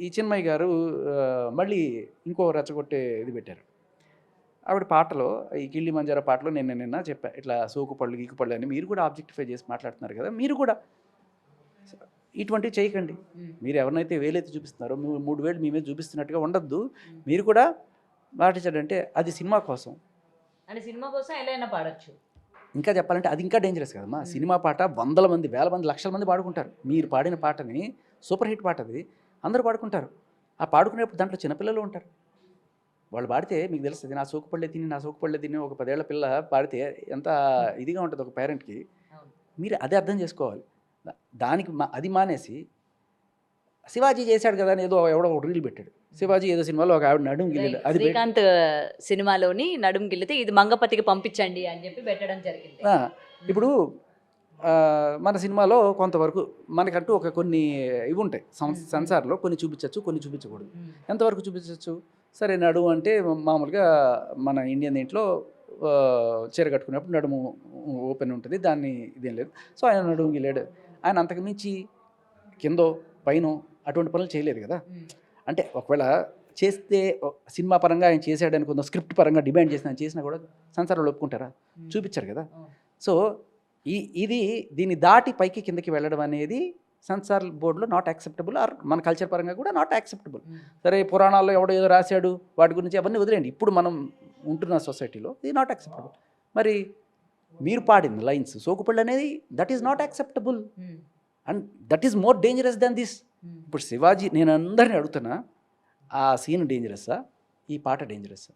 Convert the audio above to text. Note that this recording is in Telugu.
ఈ చిన్మయ్య గారు మళ్ళీ ఇంకో రెచ్చగొట్టే ఇది పెట్టారు. ఆవిడ పాటలో ఈ కిళ్ళి మంజారా పాటలో నిన్న చెప్పా ఇట్లా సోకు పళ్ళు గీకు పళ్ళు అని మీరు కూడా ఆబ్జెక్టిఫై చేసి మాట్లాడుతున్నారు కదా, మీరు కూడా ఇటువంటివి చేయకండి. మీరు ఎవరినైతే వేలైతే చూపిస్తున్నారో 3 వేలు మీ మీద చూపిస్తున్నట్టుగా ఉండద్దు. మీరు కూడా పాటించాడంటే అది సినిమా కోసం, అంటే సినిమా కోసం ఎలా అయినా పాడొచ్చు. ఇంకా చెప్పాలంటే అది ఇంకా డేంజరస్ కదమ్మా. సినిమా పాట వందల మంది, వేల మంది, లక్షల మంది పాడుకుంటారు. మీరు పాడిన పాటని సూపర్ హిట్ పాట అది, అందరూ పాడుకుంటారు. ఆ పాడుకునేప్పుడు దాంట్లో చిన్నపిల్లలు ఉంటారు. వాళ్ళు పాడితే మీకు తెలుస్తుంది, నా సోకుపళ్ళే తిని ఒక 10 ఏళ్ల పిల్ల పాడితే ఎంత ఇదిగా ఉంటుంది ఒక పేరెంట్కి. మీరు అదే అర్థం చేసుకోవాలి. దానికి అది మానేసి శివాజీ చేశాడు కదా అని ఏదో ఎవడో ఒక రీల్ పెట్టాడు. శివాజీ ఏదో సినిమాలో ఒక ఆవిడ నడుము గిల్లి అది శ్రీకాంత్ సినిమాలోని నడుము గిల్లితే ఇది మంగపతికి పంపించండి అని చెప్పి పెట్టడం జరిగింది. ఇప్పుడు మన సినిమాలో కొంతవరకు మనకంటూ ఒక కొన్ని ఇవి ఉంటాయి, సెన్సార్లో కొన్ని చూపించవచ్చు, కొన్ని చూపించకూడదు. ఎంతవరకు చూపించవచ్చు? సరే నడుము అంటే మామూలుగా మన ఇండియన్ దీంట్లో చీర కట్టుకునేప్పుడు నడుము ఓపెన్ ఉంటుంది, దాన్ని ఇదేం లేదు. సో ఆయన నడుము గిల్లాడు. ఆయన అంతకు మించి కిందో పైన అటువంటి పనులు చేయలేదు కదా. అంటే ఒకవేళ చేస్తే సినిమా పరంగా ఆయన చేశాడు అనుకుందాం, స్క్రిప్ట్ పరంగా డిమాండ్ చేసిన ఆయన చేసినా కూడా సెన్సార్లో ఒప్పుకుంటారా? చూపించారు కదా. సో దీన్ని దాటి పైకి కిందకి వెళ్ళడం అనేది సెన్సార్ బోర్డులో నాట్ యాక్సెప్టబుల్, ఆర్ మన కల్చర్ పరంగా కూడా నాట్ యాక్సెప్టబుల్. సరే పురాణాల్లో ఎవడో ఏదో రాశాడు వాటి గురించి అవన్నీ వదిలేండి. ఇప్పుడు మనం ఉంటున్న సొసైటీలో ఇది నాట్ యాక్సెప్టబుల్. మరి మీరు పాడిన లైన్స్ సోకుపళ్ళు అనేది that is not acceptable and that is more dangerous than this. ఇప్పుడు శివాజీ, నేను అందరినీ అడుగుతున్నా, ఆ సీన్ డేంజరస్సా, ఈ పాట డేంజరస్సా?